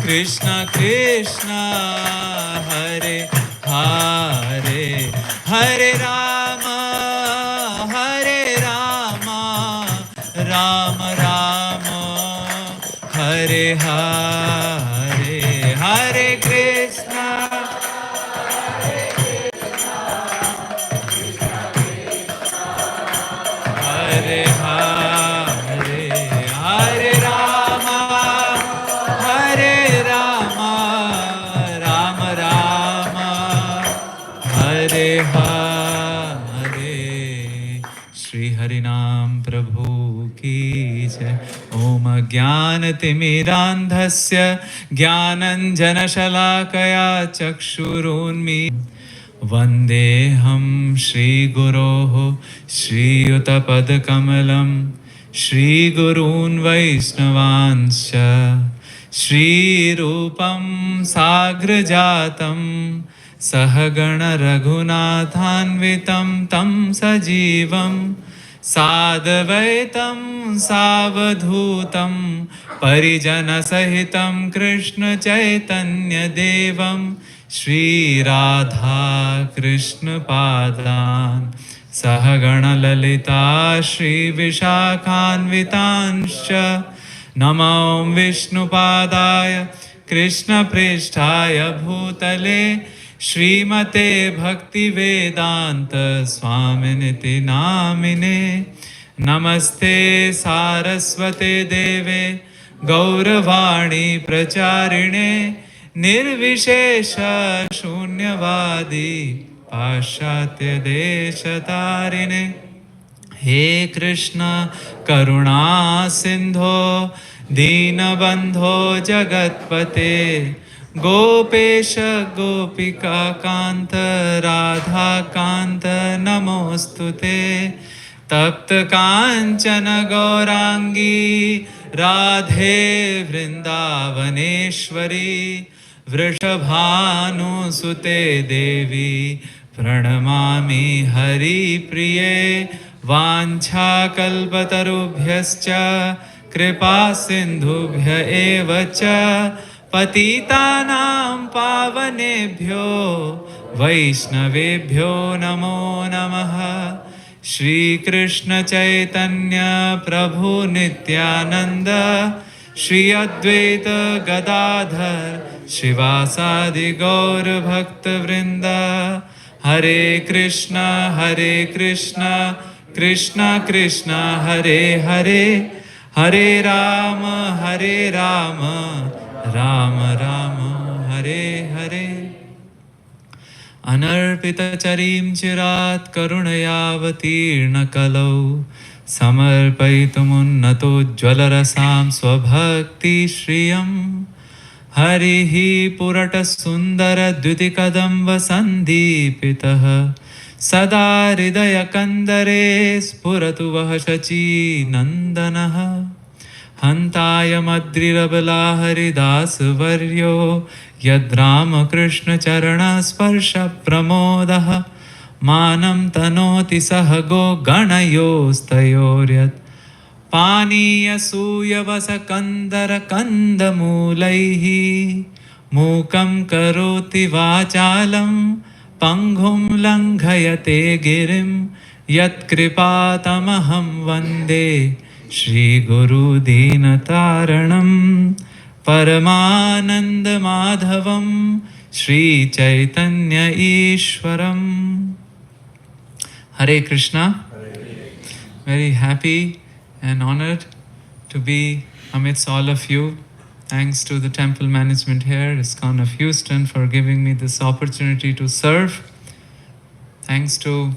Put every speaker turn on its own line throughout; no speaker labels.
Krishna Krishna Hare Hare Hare Rama Rama Rama Hare Hare Hare Krishna Hare Hare Hare Rama Rama Rama Hare Hare Shri Harinam Prabhu ki jai Om Jnanatimirandhasya Jnananjanashalakaya Chakshurunmi Vandeham Shri Guroho Shri Utapad Shri Gurun Vaishnavanscha Shri Rupam Sagrajatam Sahagana Raghunathanvitam Tam Sajivam Sadvaitam Savadhutam Parijana Sahitam Krishna Chaitanya Devam Shri Radha Krishna Padan Sahagana Lalita Shri Vishakhanvitanscha Namo Vishnu Padaya Krishna Pristhaya Bhutale Srimate Bhakti Vedanta Swaminiti Namine Namaste Saraswate Deve Gauravani Pracharine Nirvishesha Shunyavadi Pashatya Deshatarine He Krishna Karuna Sindho Dinabandho Jagatpate Gopesha Gopika Kanta Radha Kanta Namostute Tapta Kanchana Gaurangi Radhe Vrindavaneshwari Vrishabhanu Sute Devi Pranamami Hari Priye Vancha Kalpatarubhyascha Kripa Sindhubhya Evacha Patitanam Pavanebhyo Vaishnavebhyo Namo Namaha Shri Krishna Chaitanya Prabhu Nityananda Shri Advaita Gadadhar Shivasadi Gaur Bhakta Vrinda Hare Krishna Krishna Krishna Hare Hare Hare Rama Rama Rama Hare Hare Anarpita charim chirat karunayavatirna kalau Samarpayitumunnato jvalarasam svabhakti shriyam Harihi purata sundara dvitikadam vasandipitaha Sada hridaya kandare spuratu vahashachi nandanaha Hantaya madrirabala haridas varyo Yadrama Krishna Charana Sparsha Pramodaha Manam Tanoti Sahago Ganayostayoryat Paniya Suya Vasakandara Kandamulaihi Mukam Karoti Vachalam Panghum Langhayate Girim Yat Kripatamaham Vande Shri Guru Dinataranam Paramananda Madhavam Shri Chaitanya Ishwaram Hare Krishna. Very happy and honored to be amidst all of you. Thanks to the temple management here, ISKCON of Houston, for giving me this opportunity to serve. Thanks to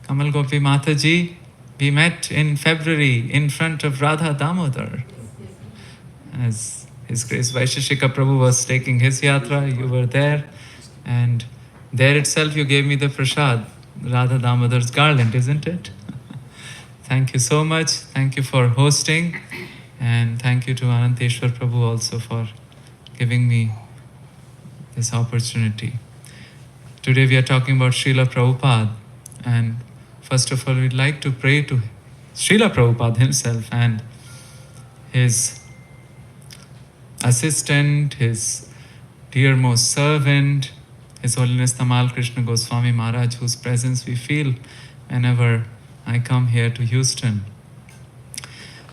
Kamal Gopi Mataji. We met in February in front of Radha Damodar. As His Grace Vaisheshika Prabhu was taking his yatra, you were there, and there itself you gave me the prasad, Radha Damodar's garland, isn't it? Thank you so much. Thank you for hosting, and thank you to Ananteshwar Prabhu also for giving me this opportunity. Today we are talking about Srila Prabhupada, and first of all we'd like to pray to Srila Prabhupada himself and his assistant, his dearmost servant, His Holiness Tamal Krishna Goswami Maharaj, whose presence we feel whenever I come here to Houston.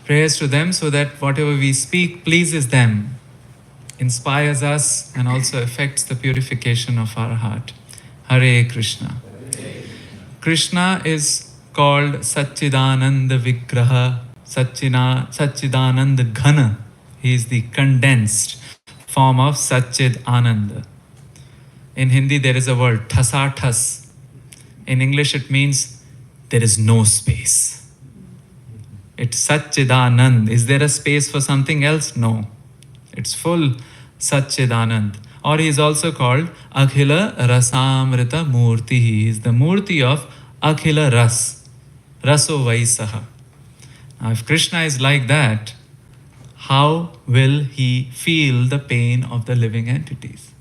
Prayers to them so that whatever we speak pleases them, inspires us, and also affects the purification of our heart. Hare Krishna. Krishna is called Satchidananda Vigraha, Satchidananda Ghana. He is the condensed form of Satchid Ananda. In Hindi, there is a word, thasathas. In English, it means there is no space. It's Satchidanand. Is there a space for something else? No. It's full Satchidanand. Or he is also called Akhila Rasamrita Murti. He is the Murti of Akhila Ras. Raso Vaisaha. Now, if Krishna is like that, how will he feel the pain of the living entities?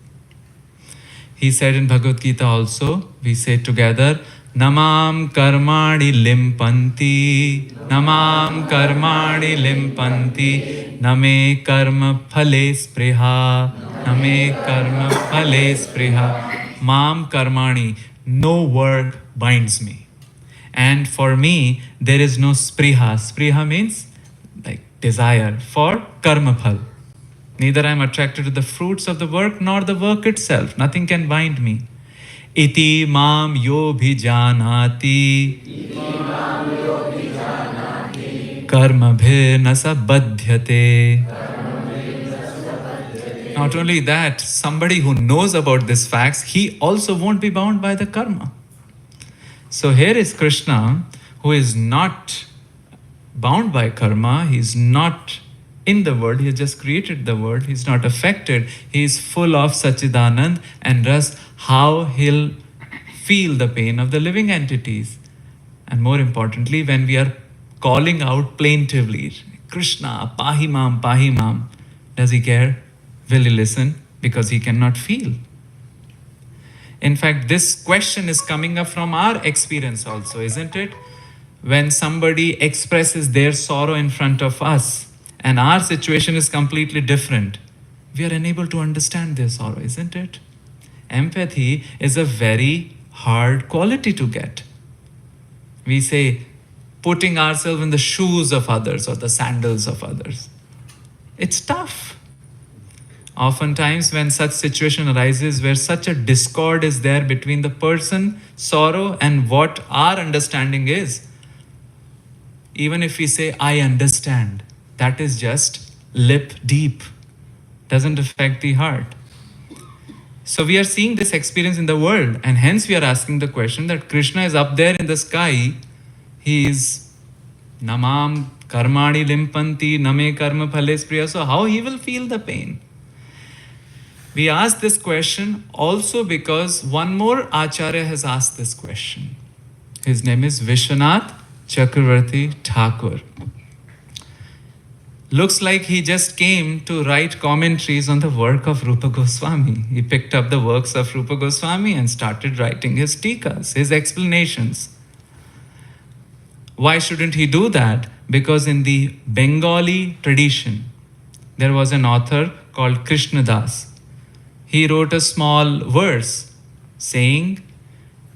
He said in Bhagavad Gita also, we say together, Namam karmani limpanti, Namam karmani limpanti, Name karma phale spriha, Name karma phale spriha, Mam karmani, no work binds me. And for me, there is no spriha. Spriha means like desire for karma phal. Neither I am attracted to the fruits of the work nor the work itself. Nothing can bind me. Iti mam yo bhijanati karma bhe nasa badhyate. Not only that, somebody who knows about these facts, he also won't be bound by the karma. So here is Krishna, who is not bound by karma. He is not in the world, he has just created the world, he is not affected, he is full of Satchidanand and Ras, how he'll feel the pain of the living entities. And more importantly, when we are calling out plaintively, Krishna, Pahimam, does he care? Will he listen? Because he cannot feel. In fact, this question is coming up from our experience also, isn't it? When somebody expresses their sorrow in front of us, and our situation is completely different, we are unable to understand their sorrow, isn't it? Empathy is a very hard quality to get. We say, putting ourselves in the shoes of others or the sandals of others. It's tough. Oftentimes when such situation arises where such a discord is there between the person, sorrow, and what our understanding is, even if we say, I understand, that is just lip deep, doesn't affect the heart. So we are seeing this experience in the world, and hence we are asking the question that Krishna is up there in the sky, he is Namam karmani limpanti, Name karma phale spriya, so how he will feel the pain? We ask this question also because one more Acharya has asked this question. His name is Vishwanath Chakravarti Thakur. Looks like he just came to write commentaries on the work of Rupa Goswami. He picked up the works of Rupa Goswami and started writing his tikas, his explanations. Why shouldn't he do that? Because in the Bengali tradition, there was an author called Krishnadas. He wrote a small verse saying,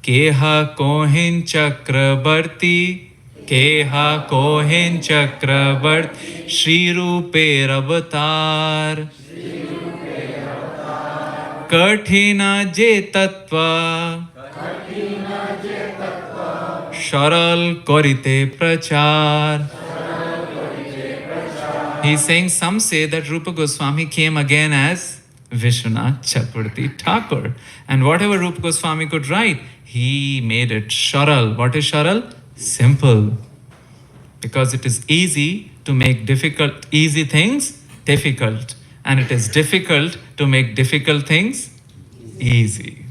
Keha kohin chakrabarti, Keha kohin chakrabarti, Shri Rupe avatar, Kathina je tattva, Sharal korite prachar. He's saying, some say that Rupa Goswami came again as Vishwanath Chakravarti Thakur. And whatever Rupa Goswami could write, he made it Sharal. What is Sharal? Simple. Because it is easy to make easy things difficult. And it is difficult to make difficult things easy.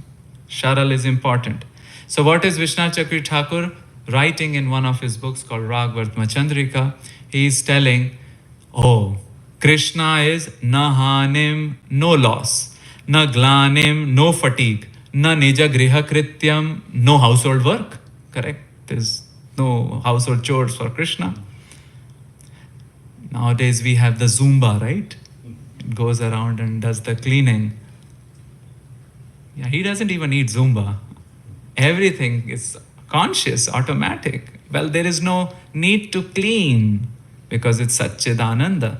Sharal is important. So what is Vishwanath Chakravarti Thakur writing in one of his books called Ragvartma Chandrika? He is telling, oh, Krishna is na hanim, no loss, na glanim, no fatigue, na nija griha krityam, no household work. Correct? There's no household chores for Krishna. Nowadays we have the Zumba, right? It goes around and does the cleaning. Yeah, he doesn't even need Zumba. Everything is conscious, automatic. Well, there is no need to clean because it's Satchidananda.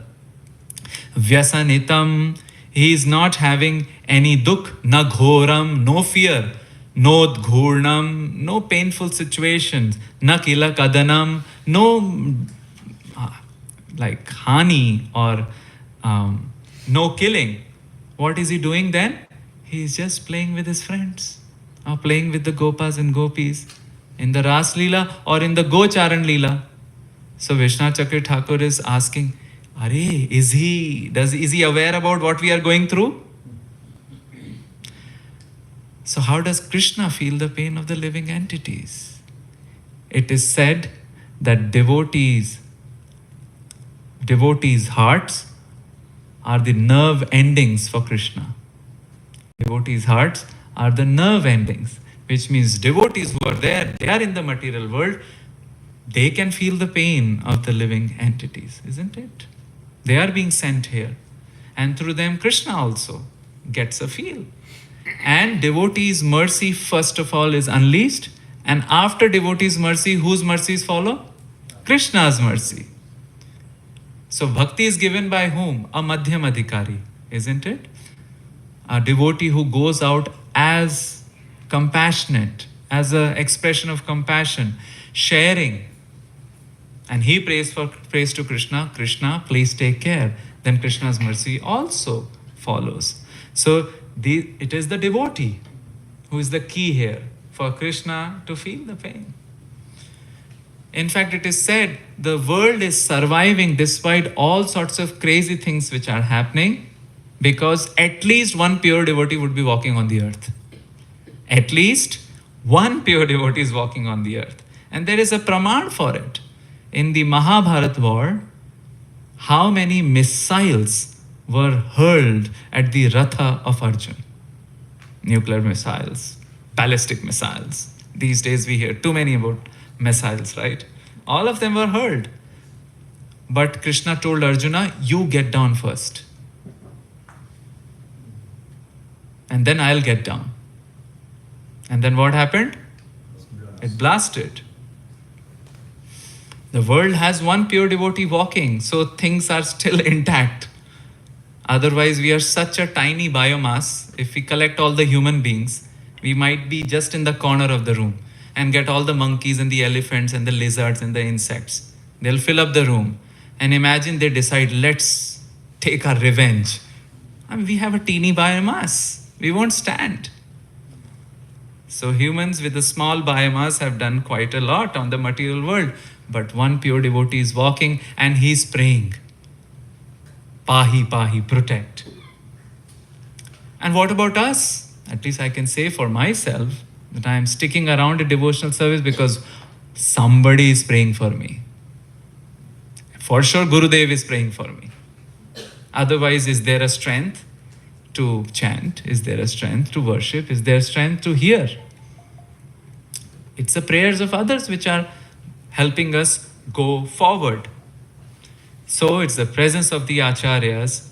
Vyasanitam, he is not having any dukh, na ghoram, no fear, no dhurnam, no painful situations, na kila kadanam, no like hani or no killing. What is he doing then? He is just playing with his friends or playing with the gopas and gopis in the Ras Leela or in the Gocharan Leela. So Vishnu Chakra Thakur is asking, Are, is he aware about what we are going through? So how does Krishna feel the pain of the living entities? It is said that devotees' hearts are the nerve endings for Krishna. Devotees' hearts are the nerve endings, which means devotees who are there, they are in the material world, they can feel the pain of the living entities, isn't it? They are being sent here. And through them, Krishna also gets a feel. And devotees' mercy, first of all, is unleashed. And after devotees' mercy, whose mercies follow? Krishna's mercy. So bhakti is given by whom? A madhyam adhikari, isn't it? A devotee who goes out as compassionate, as an expression of compassion, sharing. And he prays to Krishna, Krishna, please take care. Then Krishna's mercy also follows. So it is the devotee who is the key here for Krishna to feel the pain. In fact, it is said the world is surviving despite all sorts of crazy things which are happening because at least one pure devotee would be walking on the earth. At least one pure devotee is walking on the earth. And there is a praman for it. In the Mahabharata war, how many missiles were hurled at the Ratha of Arjun? Nuclear missiles, ballistic missiles. These days we hear too many about missiles, right? All of them were hurled. But Krishna told Arjuna, you get down first. And then I'll get down. And then what happened? It blasted. The world has one pure devotee walking, so things are still intact. Otherwise, we are such a tiny biomass. If we collect all the human beings, we might be just in the corner of the room and get all the monkeys and the elephants and the lizards and the insects. They'll fill up the room. And imagine they decide, let's take our revenge. I mean, we have a teeny biomass. We won't stand. So humans with a small biomass have done quite a lot on the material world. But one pure devotee is walking and he's praying. Pahi, Pahi, protect. And what about us? At least I can say for myself that I am sticking around a devotional service because somebody is praying for me. For sure, Gurudev is praying for me. Otherwise, is there a strength to chant? Is there a strength to worship? Is there strength to hear? It's the prayers of others which are helping us go forward. So it's the presence of the acharyas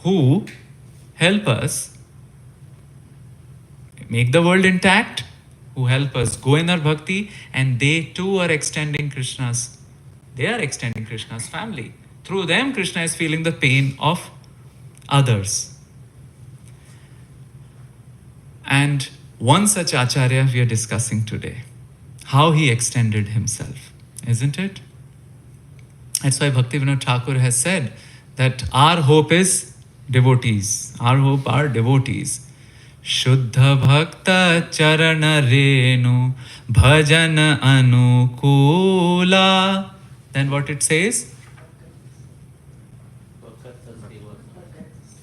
who help us make the world intact, who help us go in our bhakti, and they too are extending Krishna's family. Through them, Krishna is feeling the pain of others. And one such acharya we are discussing today, how he extended himself. Isn't it? That's why Bhaktivinoda Thakur has said that our hope is devotees. Our hope are devotees. Shuddha Bhakta Charana Renu Bhajan Anukula. Then what it says?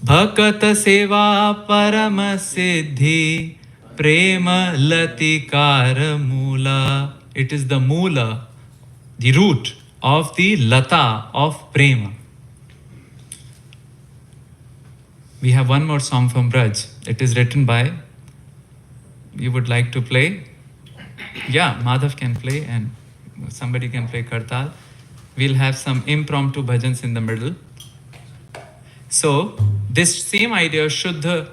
Bhakata Seva Parama Siddhi Prema Latikara Mula. It is the Mula, the root of the Lata of Prema. We have one more song from Braj. It is written by, you would like to play? Yeah, Madhav can play and somebody can play Kartal. We'll have some impromptu bhajans in the middle. So this same idea, Shuddha,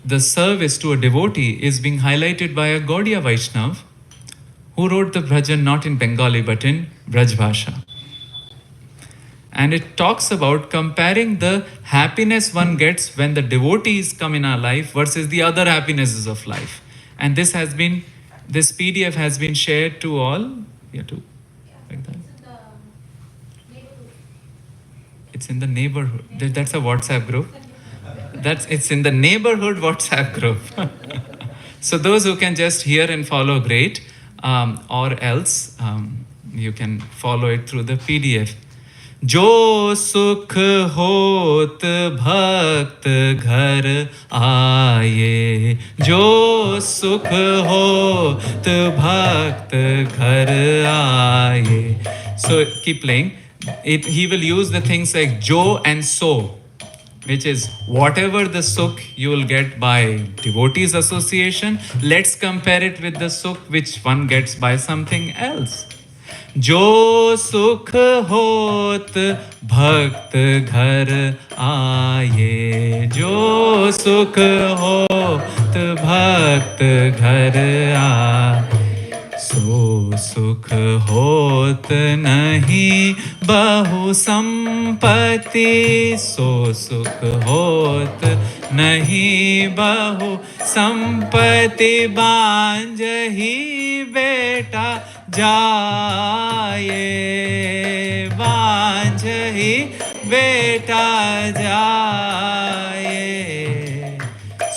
the service to a devotee, is being highlighted by a Gaudiya Vaishnav who wrote the bhajan not in Bengali but in Vraj Bhasha. And it talks about comparing the happiness one gets when the devotees come in our life versus the other happinesses of life. And this PDF has been shared to all. Yeah, too. Like that. It's in the neighborhood. That's a WhatsApp group. It's in the neighborhood WhatsApp group. So those who can just hear and follow, great. Or else you can follow it through the PDF. जो सुख होत भक्त घर आए, जो सुख होत भक्त घर आए. So keep playing. He will use the things like jo and so, which is whatever the sukh you will get by devotees association, let's compare it with the sukh which one gets by something else. जो सुख होत भक्त घर आए, जो सुख होत भक्त घर आए, सो सुख होत नहीं बहु संपत्ति, सो सुख होत नहीं बहु संपत्ति, बांझहि बेटा जाए, बांझहि बेटा जाए.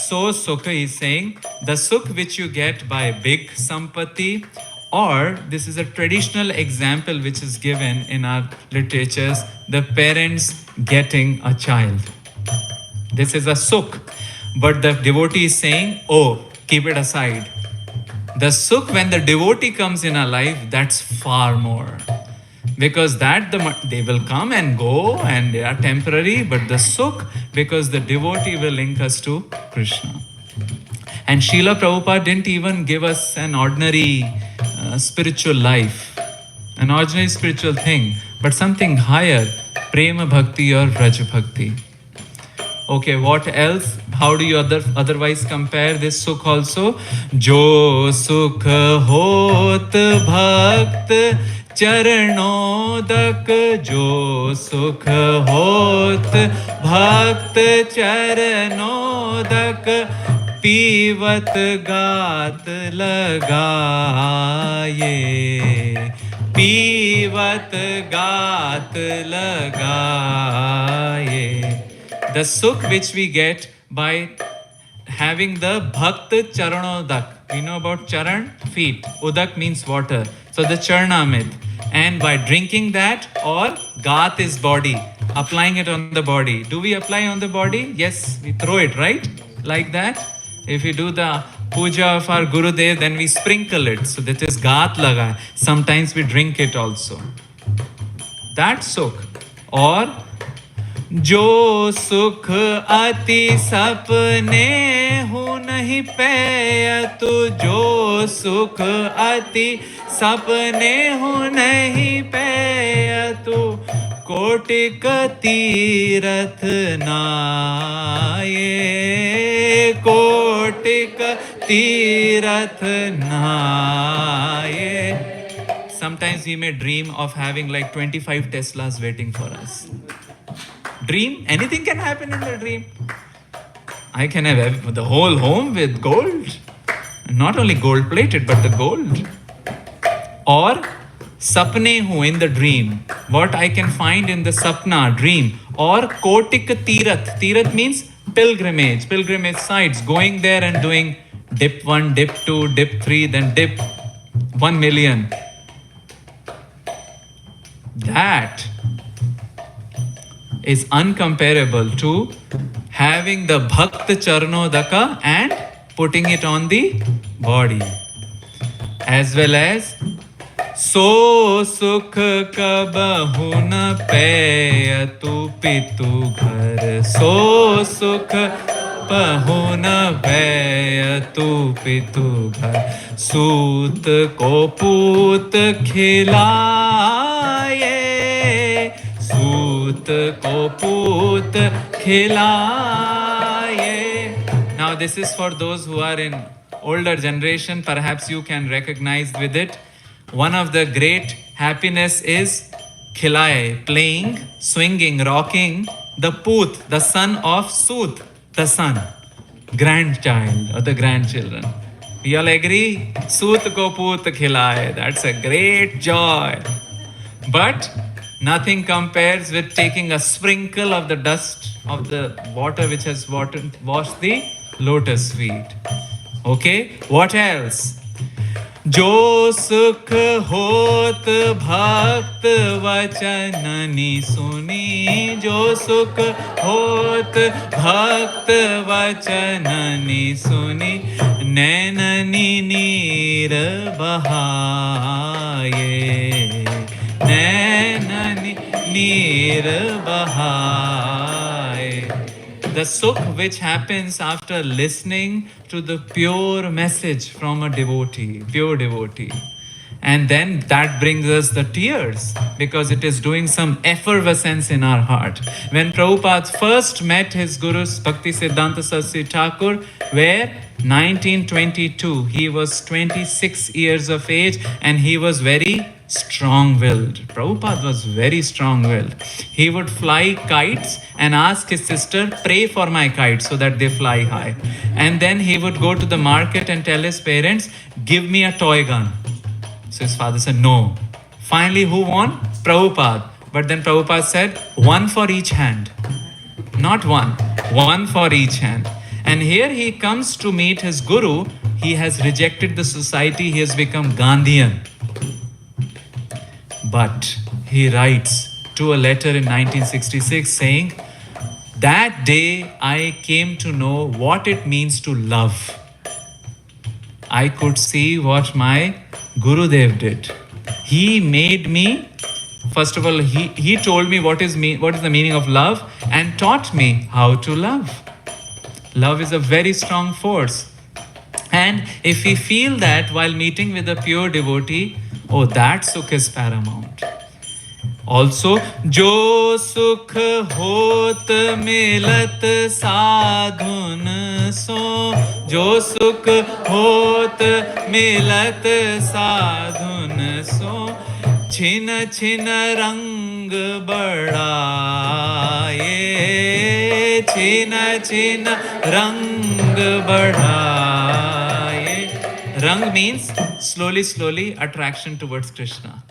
So Sukha is saying, the Sukh which you get by big sampati, or this is a traditional example which is given in our literatures, the parents getting a child. This is a Sukh. But the devotee is saying, oh, keep it aside. The Sukh when the devotee comes in our life, that's far more. Because they will come and go and they are temporary, but the Sukh, because the devotee will link us to Krishna. And Srila Prabhupada didn't even give us an ordinary spiritual life, an ordinary spiritual thing, but something higher, Prema Bhakti or Vraja Bhakti. Okay, what else? How do you otherwise compare this Sukh also? Jo Sukh hot bhakt चरणोदक, जो सुख होत भक्त चरणोदक, पीवत गात लगाए, पीवत गात लगाए. The sukh which we get by having the bhakt charanodak. We know about charan, feet. Udak means water. So the charnamrit. And by drinking that, or gat is body, applying it on the body. Do we apply on the body? Yes, we throw it, right? Like that. If we do the puja of our Gurudev, then we sprinkle it. So that is gat laga. Sometimes we drink it also. That sukh. Or जो सुख अति सपने हो नहीं पैतु, जो सुख अति सपने हो नहीं पैतु, कोटिक तीरथ नाये, कोटिक तीरथ नाये. Sometimes we may dream of having like 25 Teslas waiting for us. Dream, anything can happen in the dream. I can have the whole home with gold. Not only gold plated, but the gold. Or sapne hu, in the dream. What I can find in the sapna, dream. Or kotik tirath. Tirath means pilgrimage. Pilgrimage sites. Going there and doing dip 1, dip 2, dip 3, then dip 1 million. That is uncomparable to having the Bhakt Charnodaka and putting it on the body. As well as So Sukh Kabahu na Payatu Pitu Ghar, So Sukh Kabahu na Payatu Pitu Ghar, Soot ko Poot Khilaye, Suta ko poot khilaye. Now this is for those who are in older generation, perhaps you can recognize with it. One of the great happiness is khilaye, playing, swinging, rocking the poot, the son of Sooth, the son, grandchild or the grandchildren. We all agree? Sooth ko poot khilaye. That's a great joy. But nothing compares with taking a sprinkle of the dust of the water which has washed the lotus feet. Okay, what else? Jo sukh hot bhakt vachanani suni. Jo sukh hot bhakt vachanani suni. Nainani neer bahaye. Nainani neer bahaye. The sukh which happens after listening to the pure message from a devotee, pure devotee. And then that brings us the tears because it is doing some effervescence in our heart. When Prabhupada first met his Guru Bhakti Siddhanta Saraswati Thakur, where 1922, he was 26 years of age and he was very strong-willed. Prabhupada was very strong-willed. He would fly kites and ask his sister, pray for my kites so that they fly high. And then he would go to the market and tell his parents, give me a toy gun. So his father said, no. Finally, who won? Prabhupada. But then Prabhupada said, one for each hand. Not one for each hand. And here he comes to meet his Guru. He has rejected the society. He has become Gandhian. But he writes to a letter in 1966 saying, that day I came to know what it means to love. I could see what my Gurudev did. He made me, first of all, he told me what is the meaning of love and taught me how to love. Love is a very strong force. And if we feel that while meeting with a pure devotee, oh, that sukh is paramount. Also, jo sukh hot milat sadhun so. Jo sukh hot milat sadhun so. Chin chin rang badhaye. Chin chin rang badhaye. Rang means slowly, slowly attraction towards Krishna.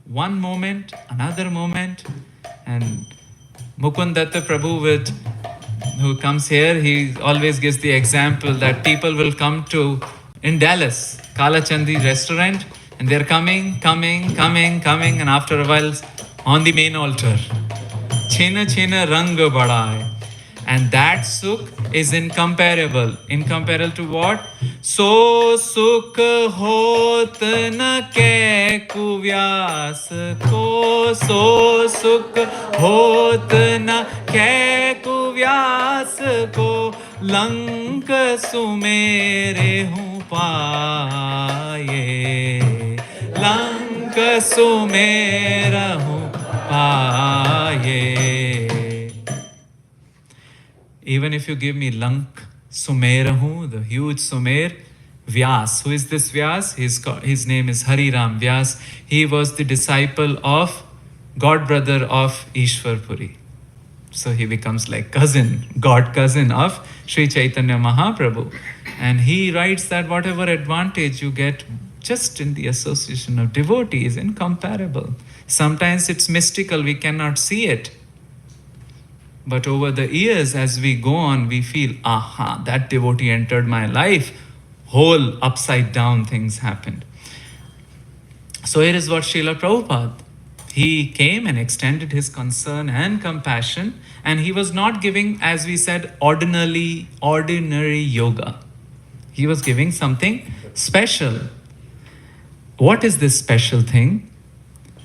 One moment, another moment, and Mukund Datta Prabhu, who comes here, he always gives the example that people will come to, in Dallas, Kalachandi restaurant, and they're coming, and after a while, on the main altar, Chena Chena Rang Badai. And that sukh is incomparable. Incomparable to what? So sukh hot na ke kuvyas ko. So sukh hot na ke kuvyas ko. Lank sumere hu paaye. Lank sumera hu paaye. Even if you give me Lank Sumerahu, the huge Sumer, Vyas. Who is this Vyas? His name is Hariram Vyas. He was the disciple of god brother of Ishwar Puri. So he becomes like god cousin of Sri Chaitanya Mahaprabhu. And he writes that whatever advantage you get just in the association of devotee is incomparable. Sometimes it's mystical, we cannot see it. But over the years, as we go on, we feel, aha, that devotee entered my life. Whole upside down things happened. So here is what Srila Prabhupada, he came and extended his concern and compassion, and he was not giving, as we said, ordinary yoga. He was giving something special. What is this special thing?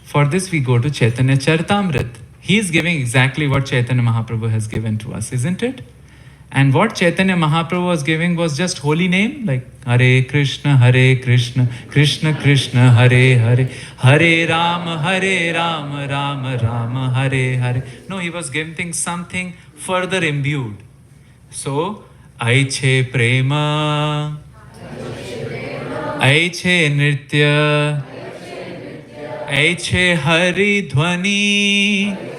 For this we go to Chaitanya Charitamrita. He is giving exactly what Chaitanya Mahaprabhu has given to us, isn't it? And what Chaitanya Mahaprabhu was giving was just holy name, like Hare Krishna, Krishna Krishna, Hare Hare, Hare Rama, Rama Rama, Hare Hare. No, he was giving something further imbued. So, Aiche Prema, Aiche Nritya, Aiche Hari Dhwani.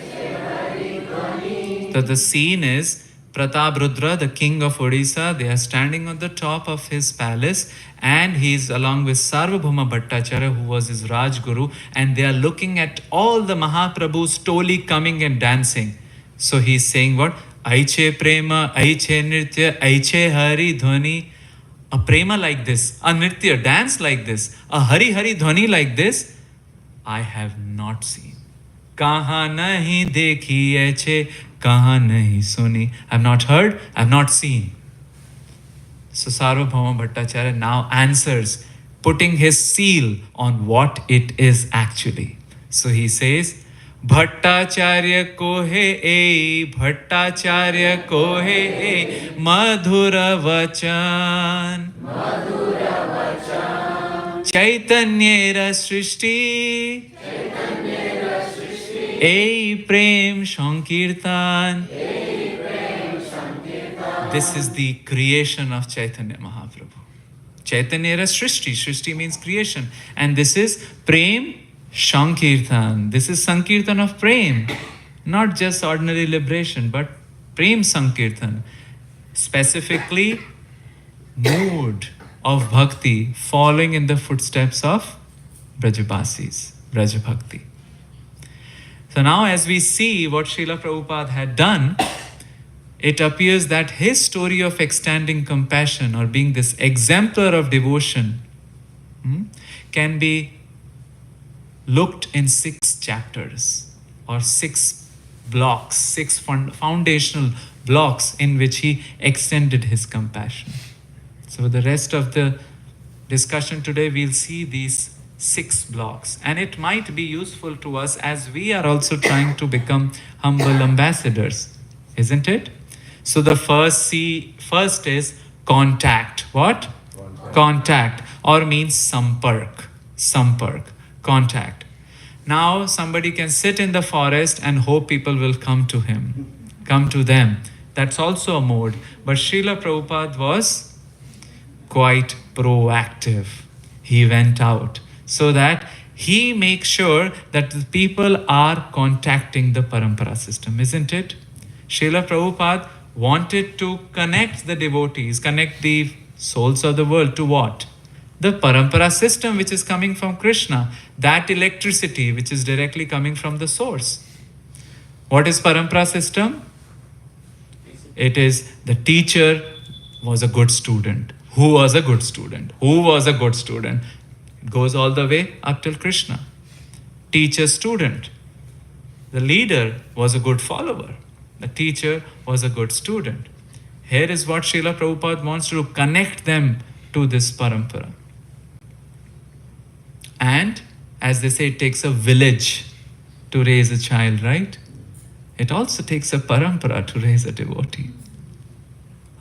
So the scene is Pratap Rudra, the king of Odisha. They are standing on the top of his palace, and he is along with Sarvabhauma Bhattacharya, who was his Rajguru, and they are looking at all the Mahaprabhus toli coming and dancing. So he is saying what? Aiche Prema, Aiche Nritya, Aiche Hari Dhwani. A Prema like this, a Nritya, dance like this, a Hari Hari Dhwani like this, I have not seen. Kaha nahi dekhi aiche, kaha nahi suni. I have not heard, I have not seen. So Sarvabhauma Bhattacharya now answers, putting his seal on what it is actually. So he says, Bhattacharya kohe Bhattacharya kohe madhura vachan, Chaitanyera srishti, Ei Prem Sankirtan. This is the creation of Chaitanya Mahaprabhu. Chaitanyera Srishti. Srishti means creation. And this is Prem Sankirtan. This is Sankirtan of Prem. Not just ordinary liberation, but Prem Sankirtan. Specifically, mood of bhakti following in the footsteps of Brajabasis, Vraja Bhakti. So now as we see what Srila Prabhupada had done, it appears that his story of extending compassion or being this exemplar of devotion can be looked in 6 chapters or 6 blocks, 6 foundational blocks in which he extended his compassion. So the rest of the discussion today, we'll see these 6 blocks, and it might be useful to us as we are also trying to become humble ambassadors, isn't it? So the first is contact. What? Contact, or means sampark, contact. Now somebody can sit in the forest and hope people will come to him, come to them. That's also a mode. But Srila Prabhupada was quite proactive. He went out so that he makes sure that the people are contacting the parampara system, isn't it? Srila Prabhupada wanted to connect the devotees, connect the souls of the world to what? The parampara system which is coming from Krishna, that electricity which is directly coming from the source. What is parampara system? It is the teacher was a good student. Who was a good student? Who was a good student? It goes all the way up till Krishna. Teacher, student. The leader was a good follower. The teacher was a good student. Here is what Srila Prabhupada wants to do, connect them to this parampara. And as they say, it takes a village to raise a child, right? It also takes a parampara to raise a devotee.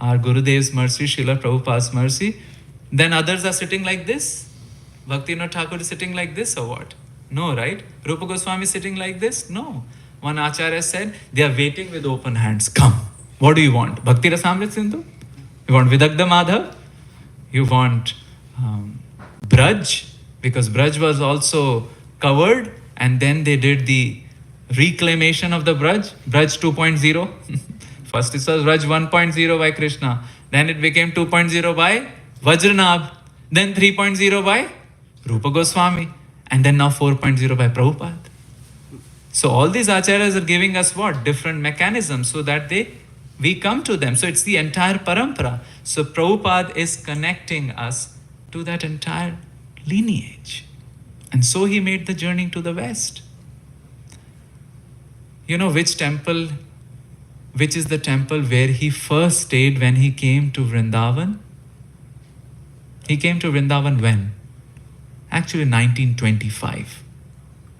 Our Gurudev's mercy, Srila Prabhupada's mercy, then others are sitting like this. Bhaktivinoda Thakur is sitting like this or what? No, right? Rupa Goswami is sitting like this? No. One Acharya said, they are waiting with open hands. Come. What do you want? Bhakti Rasamrit Sindhu? You want Vidagdha Madhav? You want Braj? Because Braj was also covered, and then they did the reclamation of the Braj, Braj 2.0. First it was Braj 1.0 by Krishna, then it became 2.0 by Vajranabh, then 3.0 by Rupa Goswami, and then now 4.0 by Prabhupada. So all these acharyas are giving us what? Different mechanisms so that we come to them. So it's the entire parampara. So Prabhupada is connecting us to that entire lineage. And so he made the journey to the West. You know which is the temple where he first stayed when he came to Vrindavan? He came to Vrindavan when? Actually 1925.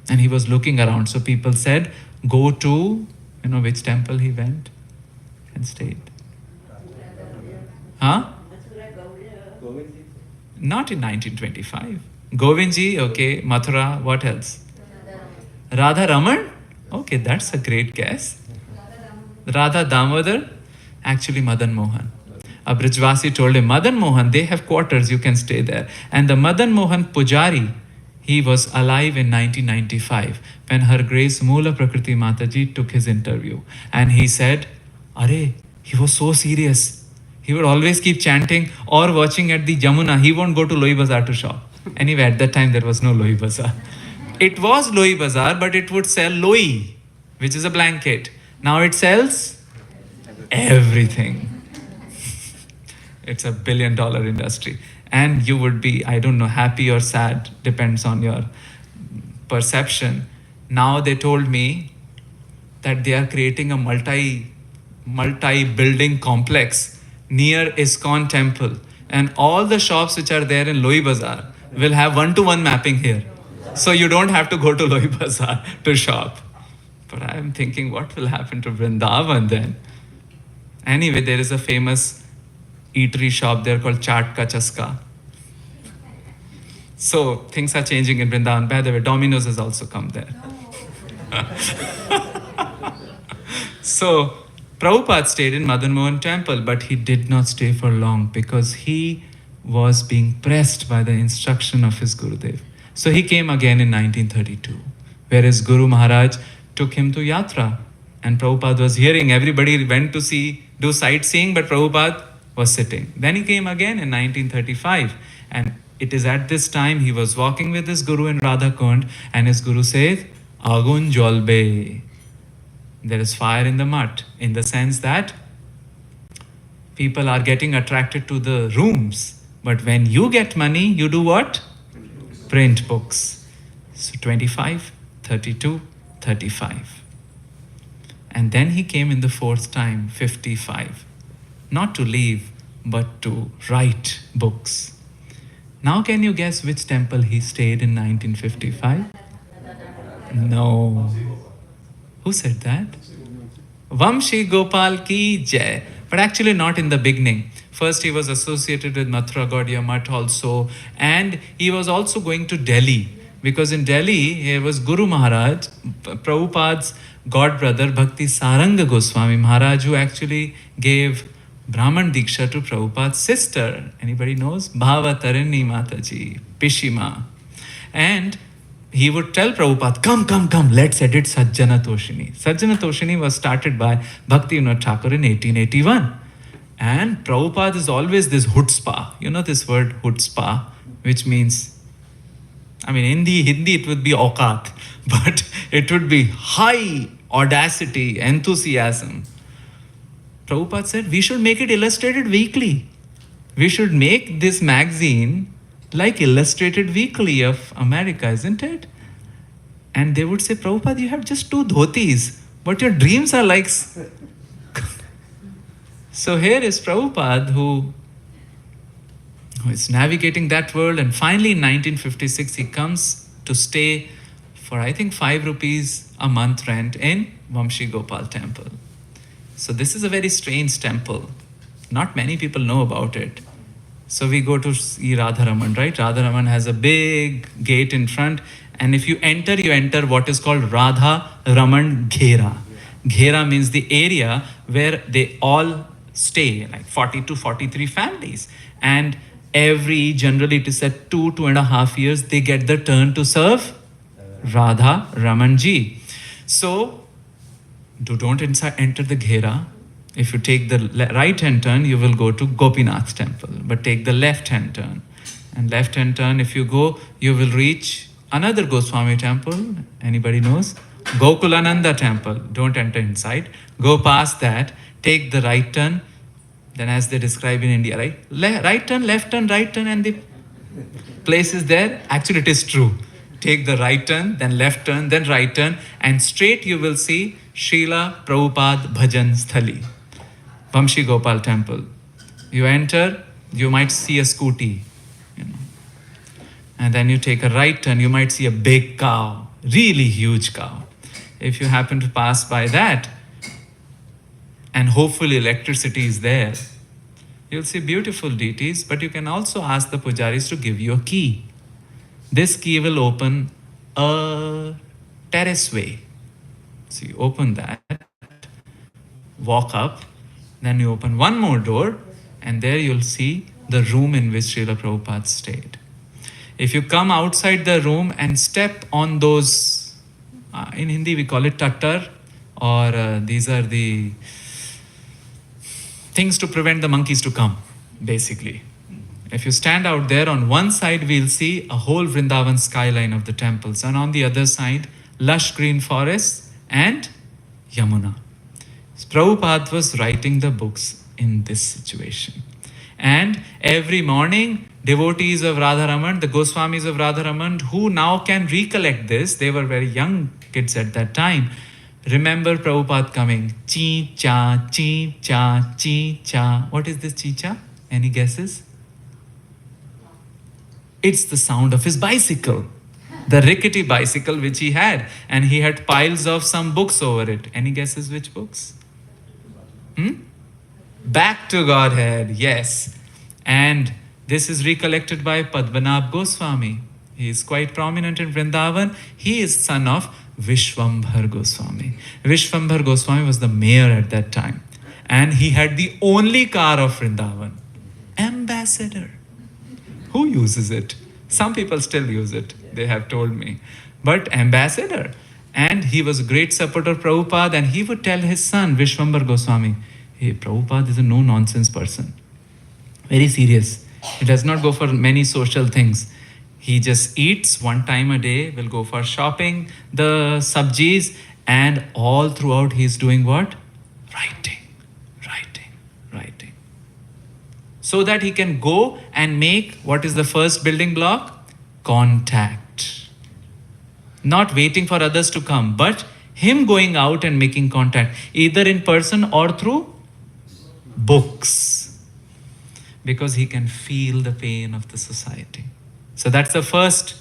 And he was looking around. So people said, go to, which temple he went and stayed? Huh? Not in 1925. Govindji, okay. Mathura, what else? Radha Raman? Okay, that's a great guess. Radha Damodar? Actually, Madan Mohan. A Brijvasi told him, Madan Mohan, they have quarters, you can stay there. And the Madan Mohan Pujari, he was alive in 1995 when Her Grace Moola Prakriti Mataji took his interview. And he said, Are, he was so serious. He would always keep chanting or watching at the Jamuna. He won't go to Loi Bazaar to shop. Anyway, at that time there was no Loi Bazaar. It was Loi Bazaar, but it would sell Loi, which is a blanket. Now it sells everything. It's $1 billion industry. And you would be, I don't know, happy or sad, depends on your perception. Now they told me that they are creating a multi-building complex near ISKCON temple. And all the shops which are there in Loi Bazaar will have one-to-one mapping here. So you don't have to go to Loi Bazaar to shop. But I am thinking, what will happen to Vrindavan then? Anyway, there is a famous eatery shop there called Chaat Ka Chaska. So things are changing in Vrindavan. By the way, Domino's has also come there. So Prabhupada stayed in Madan Mohan temple, but he did not stay for long because he was being pressed by the instruction of his Gurudev. So he came again in 1932, where his Guru Maharaj took him to Yatra. And Prabhupada was hearing, everybody went to do sightseeing, but Prabhupada was sitting. Then he came again in 1935. And it is at this time he was walking with his Guru in Radha Kund, and his Guru said, Agun Jolbe. There is fire in the mud, in the sense that people are getting attracted to the rooms. But when you get money, you do what? Print books. So 25, 32, 35. And then he came in the fourth time, 55. Not to leave, but to write books. Now can you guess which temple he stayed in 1955? No. Who said that? Vamshi Gopal ki jai. But actually not in the beginning. First he was associated with Mathura Gaudiya Math also. And he was also going to Delhi. Because in Delhi, here was Guru Maharaj, Prabhupada's god brother, Bhakti Saranga Goswami Maharaj, who actually gave Brahman Diksha to Prabhupada's sister. Anybody knows? Bhava Tarini Mataji, Pishima. And he would tell Prabhupada, come, let's edit Sajjana Toshini. Sajjana Toshini was started by Bhakti Vinod Thakur in 1881. And Prabhupada is always this chutzpah. You know this word chutzpah, which means, I mean, in Hindi it would be aukat, but it would be high audacity, enthusiasm. Prabhupada said, we should make it illustrated weekly. We should make this magazine like Illustrated Weekly of America, isn't it? And they would say, Prabhupada, you have just 2 dhotis, but your dreams are like... So here is Prabhupada who is navigating that world, and finally in 1956 he comes to stay for I think 5 rupees a month rent in Vamshi Gopal temple. So this is a very strange temple. Not many people know about it. So we go to see Radharaman, right? Radharaman has a big gate in front, and if you enter what is called Radha Raman Ghera. Ghera means the area where they all stay, like 40 to 43 families. And generally it is said 2.5 years, they get the turn to serve Radha Ramanji. So, don't enter the Ghera. If you take the right-hand turn, you will go to Gopinath temple. But take the left-hand turn. And left-hand turn, if you go, you will reach another Goswami temple. Anybody knows? Gokulananda temple. Don't enter inside. Go past that. Take the right turn. Then as they describe in India, right? Right turn, left turn, right turn, and the place is there. Actually, it is true. Take the right turn, then left turn, then right turn, and straight you will see Srila Prabhupada Bhajan Sthali, Vamshi Gopal temple. You enter, you might see a scooty, and then you take a right turn, you might see a big cow, really huge cow. If you happen to pass by that, and hopefully electricity is there, You'll see beautiful deities, but you can also ask the pujaris to give you a key. This key will open a terrace way. So you open that, walk up, then you open one more door, and there you'll see the room in which Srila Prabhupada stayed. If you come outside the room and step on those, in Hindi we call it tattar, or these are the things to prevent the monkeys to come, basically. If you stand out there, on one side we'll see a whole Vrindavan skyline of the temples, and on the other side, lush green forests and Yamuna. Prabhupada was writing the books in this situation. And every morning, devotees of Radharaman, the Goswamis of Radharaman, who now can recollect this, they were very young kids at that time, remember Prabhupada coming, chi cha, chi cha, chi cha. What is this chi cha? Any guesses? It's the sound of his bicycle, the rickety bicycle which he had, and he had piles of some books over it. Any guesses which books? Back to Godhead, yes. And this is recollected by Padmanabh Goswami. He is quite prominent in Vrindavan. He is son of Vishwambhar Goswami. Vishwambhar Goswami was the mayor at that time. And he had the only car of Vrindavan. Ambassador. Who uses it? Some people still use it, they have told me. But ambassador. And he was a great supporter of Prabhupada, and he would tell his son, Vishwambhar Goswami, hey, Prabhupada is a no-nonsense person. Very serious. He does not go for many social things. He just eats one time a day, will go for shopping, the sabjis, and all throughout he is doing what? Writing. So that he can go and make, what is the first building block? Contact. Not waiting for others to come, but him going out and making contact, either in person or through books. Because he can feel the pain of the society. So that's the first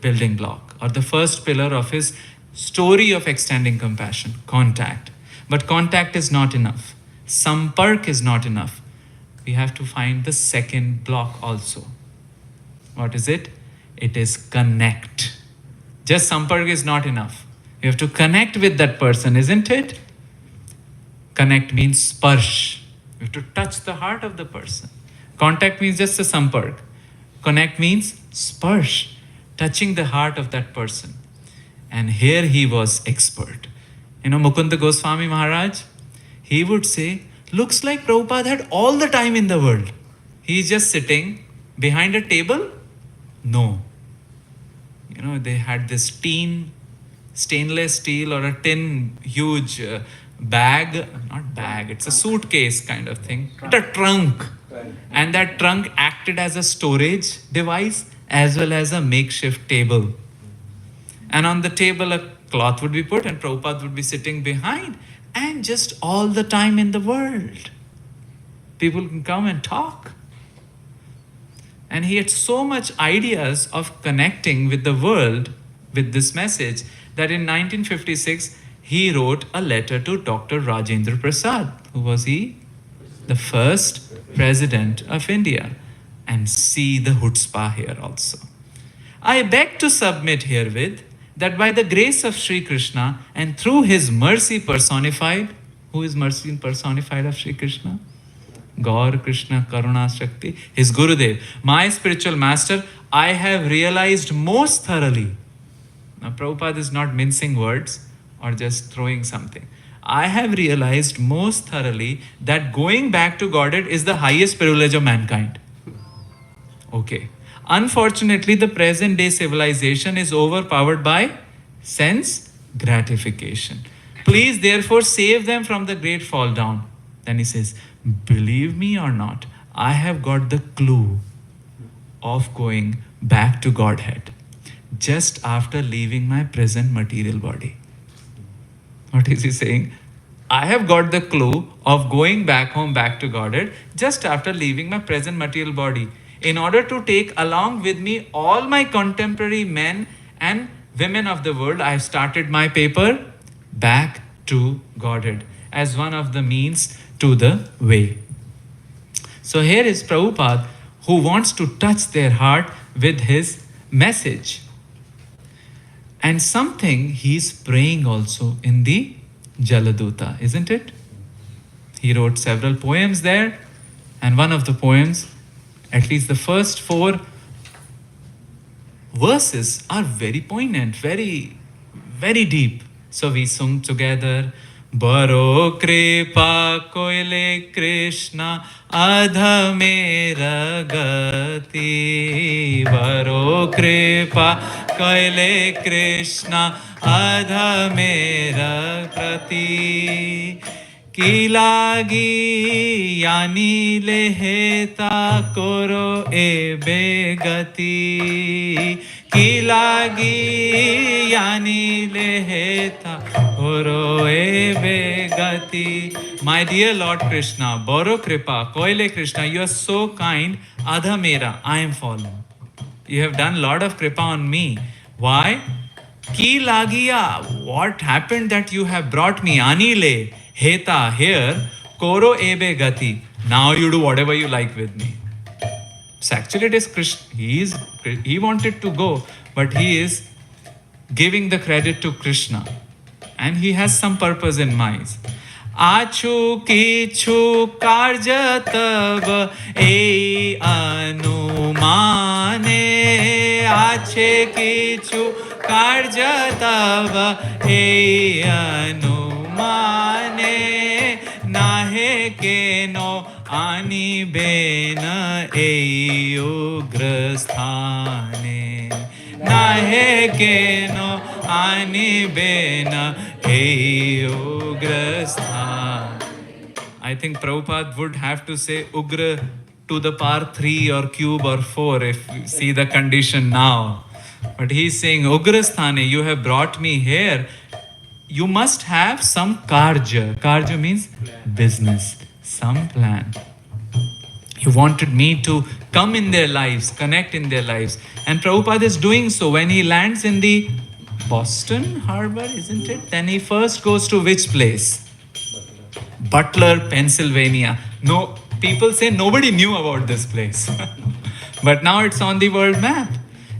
building block, or the first pillar of his story of extending compassion, contact. But contact is not enough. Sampark is not enough. We have to find the second block also. What is it? It is connect. Just sampark is not enough. You have to connect with that person, isn't it? Connect means sparsh. You have to touch the heart of the person. Contact means just a sampark. Connect means sparsh, touching the heart of that person. And here he was expert. You know, Mukunda Goswami Maharaj, he would say, looks like Prabhupada had all the time in the world. He's just sitting behind a table? No. You know, they had this stainless steel or a tin huge bag, not bag, it's a suitcase kind of thing, a trunk. And that trunk acted as a storage device as well as a makeshift table. And on the table a cloth would be put and Prabhupada would be sitting behind, and just all the time in the world. People can come and talk. And he had so much ideas of connecting with the world with this message that in 1956 he wrote a letter to Dr. Rajendra Prasad. Who was he? The first president of India. And see the chutzpah here also. I beg to submit herewith that by the grace of Sri Krishna and through his mercy personified, who is mercy personified of Sri Krishna? Gaur Krishna Karuna Shakti, his Gurudev, my spiritual master, I have realized most thoroughly. Now Prabhupada is not mincing words or just throwing something. I have realized most thoroughly that going back to Godhead is the highest privilege of mankind. Okay. Unfortunately, the present day civilization is overpowered by sense gratification. Please therefore save them from the great fall down. Then he says, believe me or not, I have got the clue of going back to Godhead just after leaving my present material body. What is he saying? I have got the clue of going back home, back to Godhead, just after leaving my present material body, in order to take along with me all my contemporary men and women of the world. I have started my paper, Back to Godhead, as one of the means to the way. So here is Prabhupada who wants to touch their heart with his message. And something he's praying also in the Jaladuta, isn't it? He wrote several poems there, and one of the poems, at least the first 4 verses, are very poignant, very, very deep. So we sung together, Baro kripa koile Krishna adha mera gati. Baro kripa koile Krishna adha mera prati. Ki lagi yani leheta koro ebe gati. Ki lagi yani leheta koro ebe gati. My dear Lord Krishna, Boro Kripa, Koile Krishna, you are so kind. Adha mera, I am fallen. You have done a lot of kripa on me. Why? Ki lagiya, what happened that you have brought me? Anile, heta, here, koro ebe gati. Now you do whatever you like with me. So actually it is Krishna. He wanted to go, but he is giving the credit to Krishna. And he has some purpose in mind. Achu kichu karja tab e anumane. Ache kichu karja tab e anumane. Nahe ke no ani bena e ugrasthane. Nahe ke no ani bena e ugrasthan. I think Prabhupada would have to say Ugra to the power 3 or cube or 4 if you see the condition now. But he's saying, Ugrasthane, you have brought me here. You must have some karja. Karja means business, some plan. You wanted me to come in their lives, connect in their lives. And Prabhupada is doing so. When he lands in the Boston Harbor, isn't it? Then he first goes to which place? Butler, Pennsylvania. No, people say nobody knew about this place. But now it's on the world map.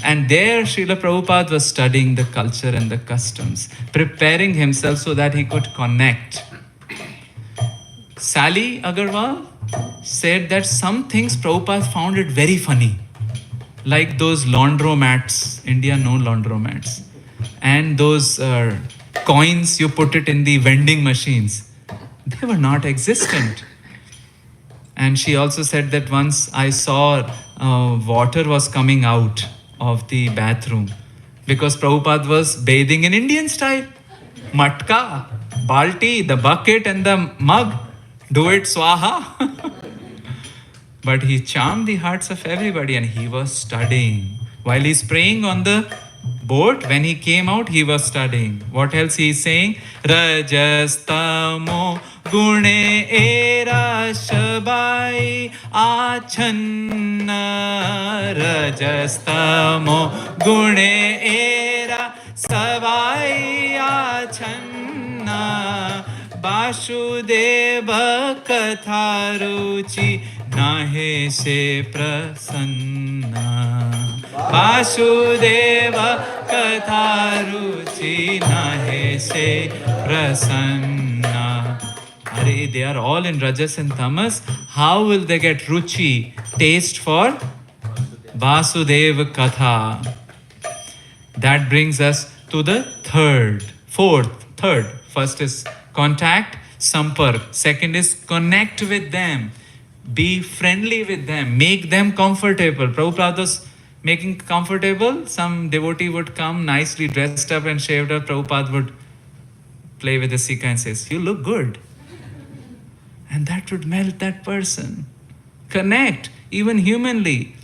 And there Srila Prabhupada was studying the culture and the customs, preparing himself so that he could connect. Sally Agarwal said that some things Prabhupada found it very funny. Like those laundromats, India no laundromats. And those coins you put it in the vending machines. They were not existent. And she also said that once I saw water was coming out of the bathroom because Prabhupada was bathing in Indian style. Matka, balti, the bucket and the mug, do it swaha. But he charmed the hearts of everybody and he was studying. While he's praying on the boat, when he came out, he was studying. What else he is saying? Rajastamo gune era shabai achanna. Rajastamo gune era sabai achanna. Vasudeva katharuchi nahe se prasanna. Vasudeva katharuchi nahe se prasanna. Are they are all in Rajas and Tamas. How will they get ruchi, taste for Vasudeva Katha? That brings us to the third. First is contact, sampark. Second is connect with them. Be friendly with them. Make them comfortable. Prabhupada was making comfortable. Some devotee would come nicely dressed up and shaved up. Prabhupada would play with the Sikha and says, you look good. And that would melt that person. Connect, even humanly.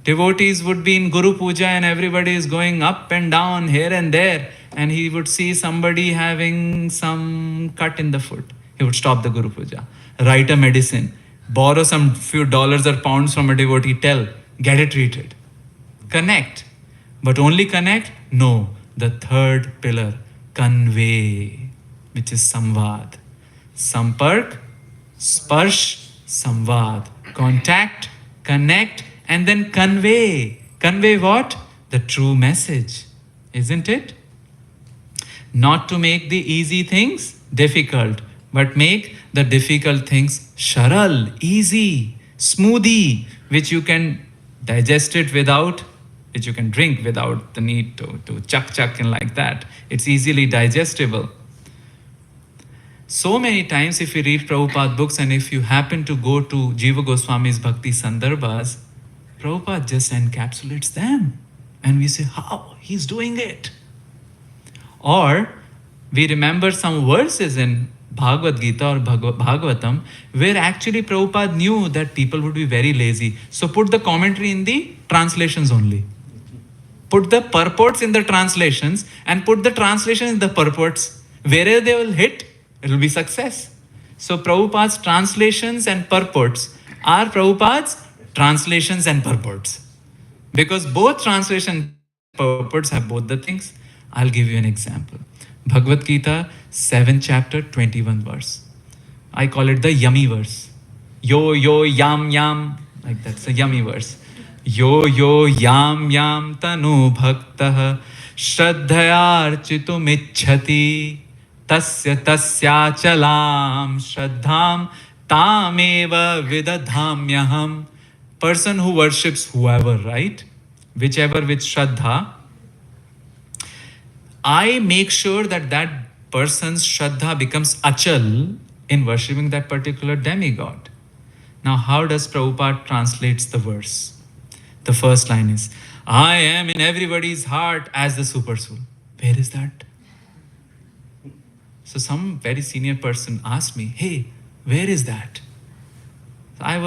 Devotees would be in Guru Puja and everybody is going up and down here and there. And he would see somebody having some cut in the foot. He would stop the Guru Puja, write a medicine, borrow some few dollars or pounds from a devotee, tell, get it treated. Connect. But only connect? No. The third pillar, convey, which is samvad. Sampark, sparsh, samvad. contact, connect, and then convey. Convey what? The true message, isn't it? Not to make the easy things difficult, but make the difficult things sharal, easy, smoothie, which you can digest it without, which you can drink without the need to chuck and like that. It's easily digestible. So many times if you read Prabhupada books and if you happen to go to Jiva Goswami's Bhakti Sandarbhas, Prabhupada just encapsulates them. And we say, how? He's doing it. Or we remember some verses in Bhagavad Gita or Bhagavatam where actually Prabhupada knew that people would be very lazy. So put the commentary in the translations only. Put the purports in the translations and put the translation in the purports. Wherever they will hit, it will be success. So Prabhupada's translations and purports are Prabhupada's translations and purports. Because both translation and purports have both the things. I'll give you an example. Bhagavad Gita, 7th chapter, 21 verse. I call it the yummy verse. Yo, yo, yam, yam. Like that's a yummy verse. Yo, yo, yam, yam, tanu bhaktah, shraddhayarchitum ichhati, tasya tasya chalam, shraddham, tameva vidadhamyaham. Person who worships whoever, right? Whichever with shraddha, I make sure that that person's shraddha becomes achal in worshipping that particular demigod. Now, how does Prabhupada translates the verse? The first line is, I am in everybody's heart as the super soul. Where is that? So some very senior person asked me, hey, where is that? I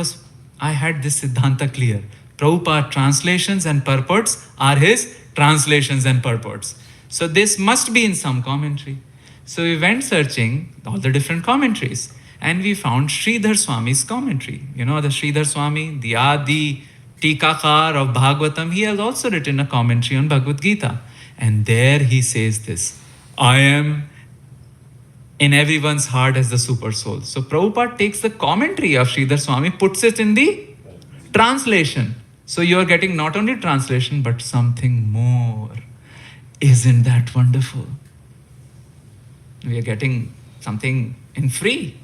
had this Siddhanta clear. Prabhupada translations and purports are his translations and purports. So this must be in some commentary. So we went searching all the different commentaries and we found Sridhar Swami's commentary. You know the Sridhar Swami, the Adi Tikakar of Bhagavatam, he has also written a commentary on Bhagavad Gita. And there he says this, I am in everyone's heart as the super soul. So Prabhupada takes the commentary of Sridhar Swami, puts it in the translation. So you are getting not only translation, but something more. Isn't that wonderful? We are getting something in free.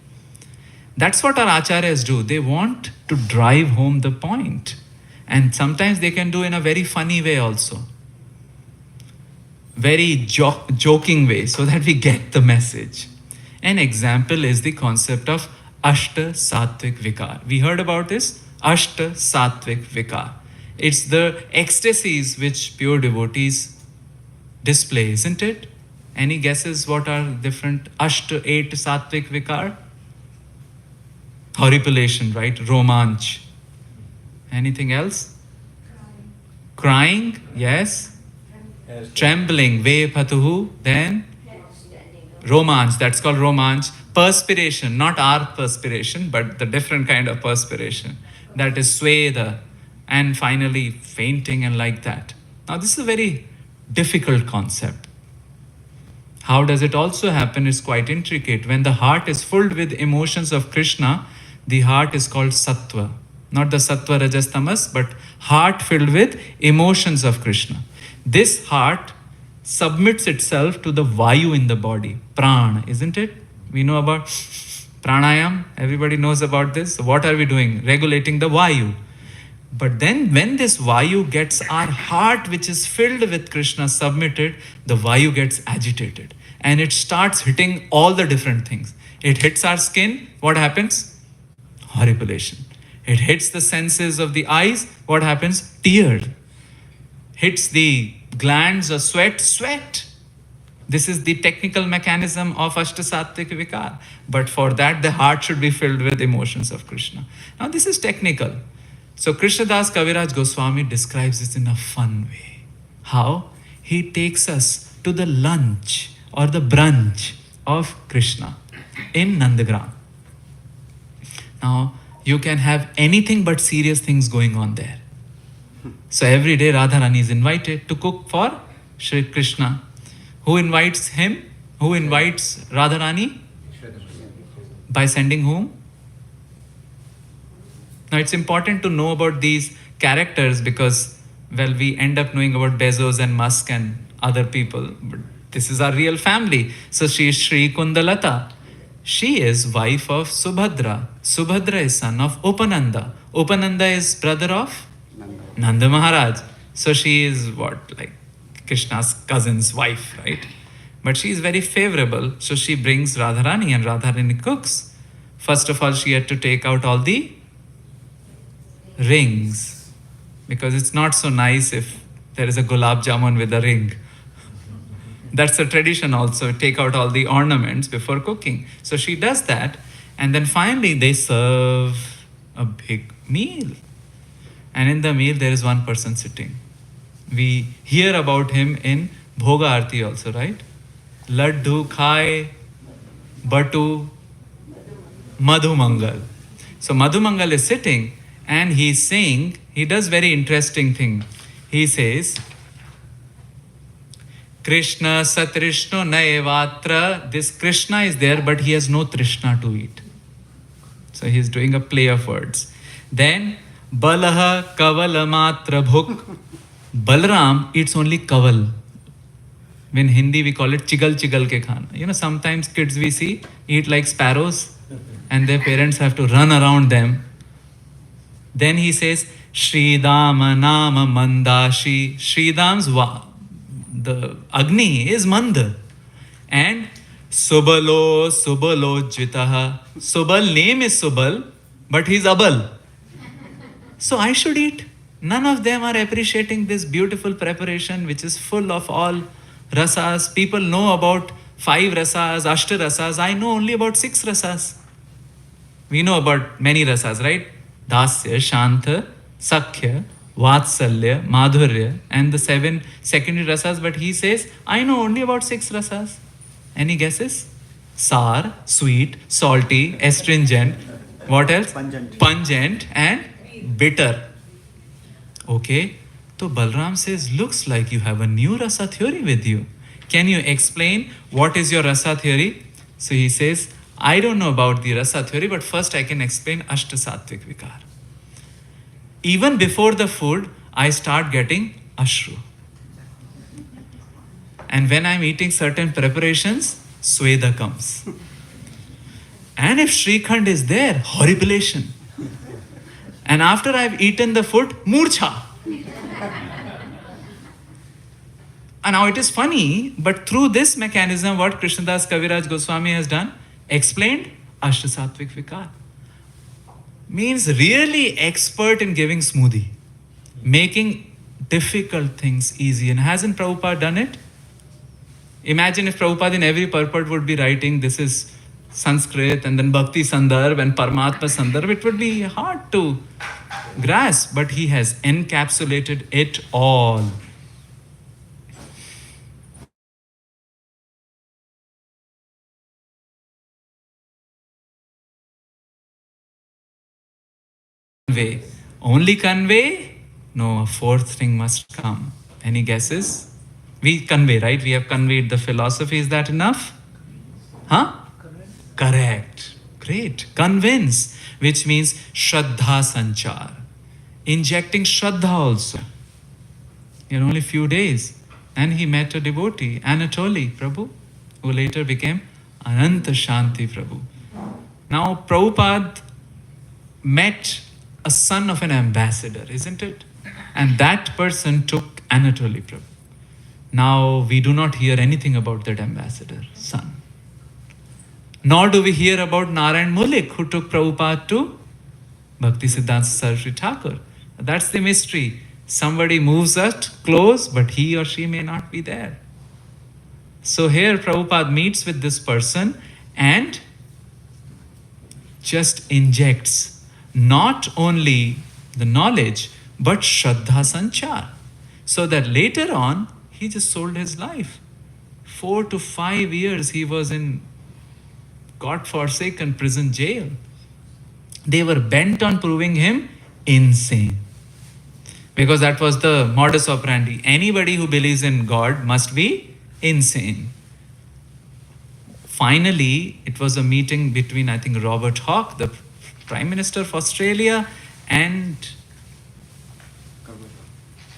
That's what our acharyas do. They want to drive home the point. And sometimes they can do in a very funny way also. Very joking way, so that we get the message. An example is the concept of Ashta Sattvic Vikar. We heard about this? Ashta Sattvic Vikar. It's the ecstasies which pure devotees display, isn't it? Any guesses what are different 8 Sattvic Vikar? Horripilation, right? Romanch. Anything else? Crying, yes. Trembling, ve patuhu, then romanch, that's called romanch. Perspiration, not our perspiration, but the different kind of perspiration. That is sweda, and finally fainting and like that. Now this is a very difficult concept. How does it also happen? It's quite intricate. When the heart is filled with emotions of Krishna, the heart is called sattva. Not the sattva rajas tamas, but heart filled with emotions of Krishna. This heart submits itself to the vayu in the body, prana, isn't it? We know about pranayam, everybody knows about this. So what are we doing? Regulating the vayu. But then when this vayu gets our heart, which is filled with Krishna, submitted, the vayu gets agitated. And it starts hitting all the different things. It hits our skin, what happens? Horripilation. It hits the senses of the eyes, what happens? Tear. Hits the glands of sweat. This is the technical mechanism of Ashtasattvic Vikar. But for that, the heart should be filled with emotions of Krishna. Now this is technical. So Krishnadas Kaviraj Goswami describes this in a fun way. How? He takes us to the lunch or the brunch of Krishna in Nandagram. Now, you can have anything but serious things going on there. So every day Radharani is invited to cook for Shri Krishna. Who invites him? Who invites Radharani? By sending whom? Now it's important to know about these characters because, well, we end up knowing about Bezos and Musk and other people, but this is our real family. So she is Sri Kundalata. She is wife of Subhadra. Subhadra is son of Upananda. Upananda is brother of Nanda Maharaj. So she is what, like Krishna's cousin's wife, right? But she is very favorable. So she brings Radharani and Radharani cooks. First of all, she had to take out all the rings because it's not so nice if there is a gulab jamun with a ring. That's a tradition also, take out all the ornaments before cooking. So she does that, and then finally they serve a big meal. And in the meal there is one person sitting. We hear about him in Bhoga Arti also, right? Laddu khai batu Madhu Mangal. So Madhu Mangal is sitting and he's saying, he does very interesting thing. He says, Krishna Satrishno Naevatra. This Krishna is there, but he has no Trishna to eat. So he's doing a play of words. Then Balaha Kavala Matra Bhuk. Balram eats only kaval. In Hindi we call it chigal chigal ke khana. You know, sometimes kids we see eat like sparrows and their parents have to run around them. Then he says, Shridama Nama Mandashi. Shridam's the Agni is Manda. And Subalo Jitaha. Subal name is Subal, but he's Abal. So I should eat. None of them are appreciating this beautiful preparation which is full of all rasas. People know about 5 rasas, ashta rasas. I know only about 6 rasas. We know about many rasas, right? Dasya, Shanta, Sakhya, Vatsalya, Madhurya, and the 7 secondary rasas. But he says, I know only about 6 rasas. Any guesses? Sour, sweet, salty, astringent. What else? Pungent and bitter. Okay. So Balram says, looks like you have a new rasa theory with you. Can you explain what is your rasa theory? So he says, I don't know about the rasa theory, but first I can explain Ashta Sattvic Vikar. Even before the food, I start getting ashru. And when I'm eating certain preparations, Sweda comes. And if Srikhand is there, horripilation. And after I've eaten the food, Murcha. And now it is funny, but through this mechanism, what Krishnadas Kaviraj Goswami has done, explained Ashta Sattvic Vikar. Means really expert in giving smoothie, making difficult things easy. And hasn't Prabhupada done it? Imagine if Prabhupada in every purport would be writing, this is Sanskrit and then Bhakti Sandarbh and Paramatma Sandarbh, it would be hard to grasp, but he has encapsulated it all. Convey. Only convey? No, a 4th thing must come. Any guesses? We convey, right? We have conveyed the philosophy. Is that enough? Huh? Correct. Great. Convince, which means Shraddha Sanchar. Injecting Shraddha also. In only few days. And he met a devotee, Anatoly Prabhu, who later became Ananta Shanti Prabhu. Now, Prabhupada met a son of an ambassador, isn't it? And that person took Anatoly Prabhu. Now, we do not hear anything about that ambassador, son. Nor do we hear about Narayan Mulik, who took Prabhupada to Bhakti Siddhanta Saraswati Thakur. That's the mystery. Somebody moves us close, but he or she may not be there. So here Prabhupada meets with this person and just injects not only the knowledge, but Shraddha Sanchar. So that later on, he just sold his life. 4 to 5 years he was in God-forsaken prison jail. They were bent on proving him insane. Because that was the modus operandi. Anybody who believes in God must be insane. Finally, it was a meeting between, I think, Robert Hawke, the Prime Minister of Australia, and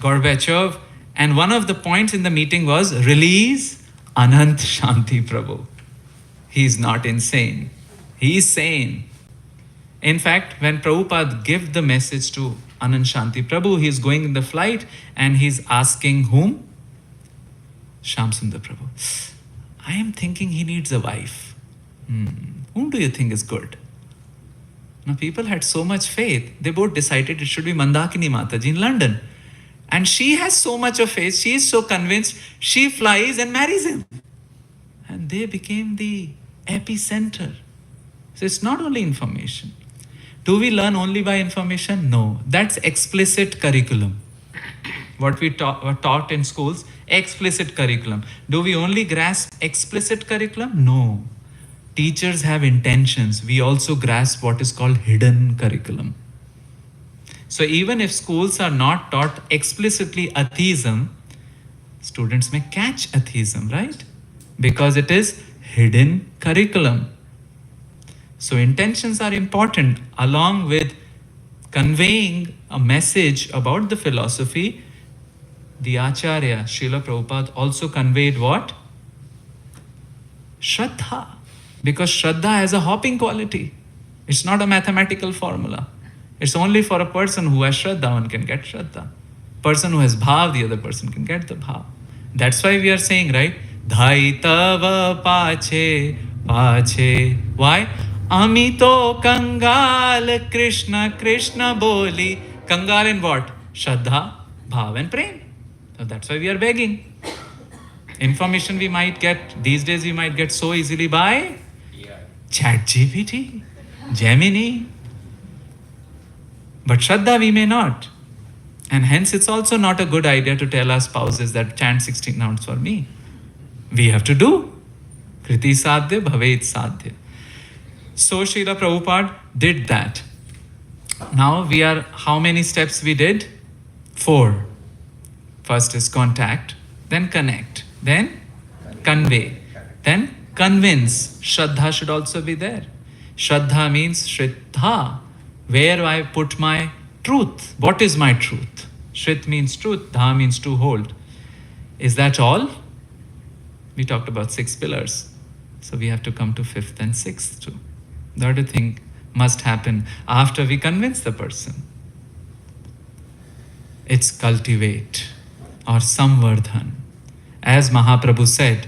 Gorbachev, and one of the points in the meeting was release Anant Shanti Prabhu. He is not insane. He is sane. In fact, when Prabhupada gave the message to Anant Shanti Prabhu, he is going in the flight and he's asking whom? Shyam Sundar Prabhu. I am thinking he needs a wife. Whom do you think is good? Now people had so much faith, they both decided it should be Mandakini Mataji in London. And she has so much of faith, she is so convinced, she flies and marries him. And they became the epicenter. So it's not only information. Do we learn only by information? No. That's explicit curriculum. What we were taught in schools, explicit curriculum. Do we only grasp explicit curriculum? No. Teachers have intentions. We also grasp what is called hidden curriculum. So even if schools are not taught explicitly atheism, students may catch atheism, right? Because it is hidden curriculum. So intentions are important along with conveying a message about the philosophy. The Acharya, Srila Prabhupada, also conveyed what? Shraddha. Because Shraddha has a hopping quality. It's not a mathematical formula. It's only for a person who has Shraddha, one can get Shraddha. Person who has Bhav, the other person can get the Bhav. That's why we are saying, right? Dhai tava pache, pache. Why? Amito Kangal Krishna, Krishna boli. Kangal in what? Shraddha, Bhav and Prem. So that's why we are begging. Information we might get, these days we might get so easily by ChatGPT, Gemini. But Shraddha we may not. And hence it's also not a good idea to tell our spouses that chant 16 rounds for me. We have to do. Kriti sadhya, bhavet sadhya. So Srila Prabhupada did that. Now we are, how many steps we did? 4. First is contact, then connect, then convey, then convince. Shraddha should also be there. Shraddha means Shriddha, where I put my truth. What is my truth? Shrit means truth, Dha means to hold. Is that all? We talked about 6 pillars. So we have to come to 5th and 6th too. The other thing must happen after we convince the person. It's cultivate or samvardhan. As Mahaprabhu said,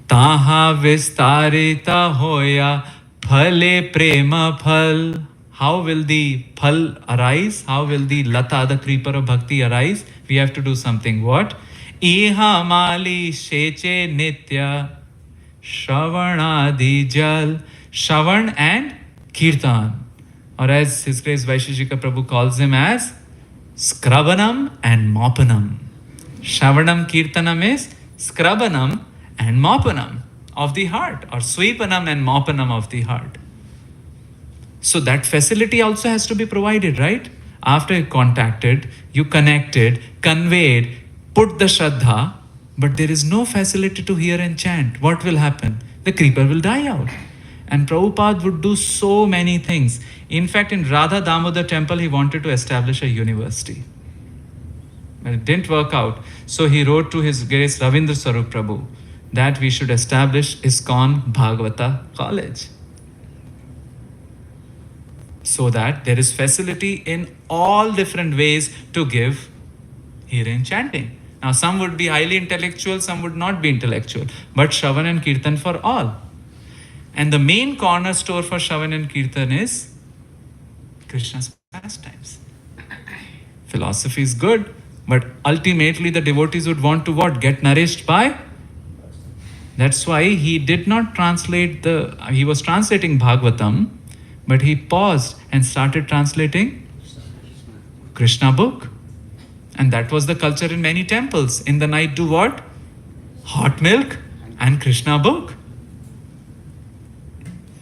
Taha vistarita hoya phale prema phal. How will the phal arise? How will the lata, the creeper of bhakti arise? We have to do something. What? Iha mali sheche nitya shravanadi jal. Shravan and kirtan. Or as His Grace Vaisheshika Prabhu calls him as Skrabanam and Mopanam. Shravanam Kirtanam is Skrabanam and Mopanam of the heart, or Sweepanam and Mopanam of the heart. So that facility also has to be provided, right? After you contacted, you connected, conveyed, put the Shraddha, but there is no facility to hear and chant. What will happen? The creeper will die out. And Prabhupada would do so many things. In fact, in Radha Damodar temple, he wanted to establish a university. But it didn't work out. So he wrote to His Grace Ravindra Sarup Prabhu that we should establish ISKCON Bhagavata College. So that there is facility in all different ways to give hearing chanting. Now some would be highly intellectual, some would not be intellectual. But Shravan and Kirtan for all. And the main cornerstone for Shravan and Kirtan is Krishna's pastimes. Philosophy is good, but ultimately the devotees would want to what? Get nourished by? That's why he did not translate he was translating Bhagavatam, but he paused and started translating Krishna book. And that was the culture in many temples. In the night do what? Hot milk and Krishna book.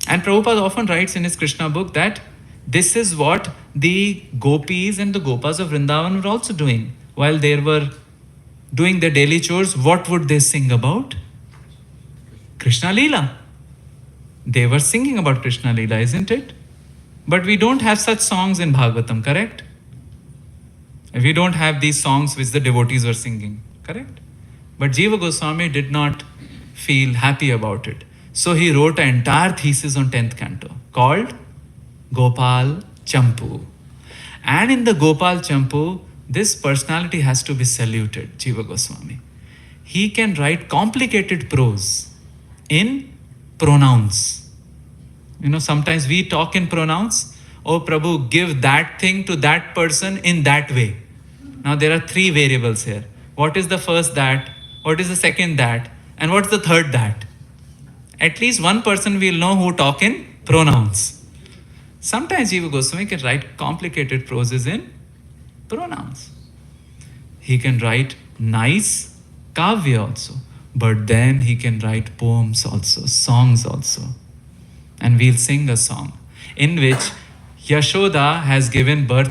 And Prabhupada often writes in his Krishna book that this is what the gopis and the gopas of Vrindavan were also doing. While they were doing their daily chores, what would they sing about? Krishna Leela. They were singing about Krishna Leela, isn't it? But we don't have such songs in Bhagavatam, correct? We don't have these songs which the devotees were singing, correct? But Jiva Goswami did not feel happy about it. So he wrote an entire thesis on 10th canto called Gopal Champu. And in the Gopal Champu, this personality has to be saluted, Jiva Goswami. He can write complicated prose in pronouns. Sometimes we talk in pronouns. Oh Prabhu, give that thing to that person in that way. Now there are 3 variables here. What is the first that? What is the second that? And what's the third that? At least one person will know who talk in pronouns. Sometimes Jiva Goswami can write complicated proses in pronouns. He can write nice kavya also. But then he can write poems also, songs also. And we'll sing a song in which Yashoda has given birth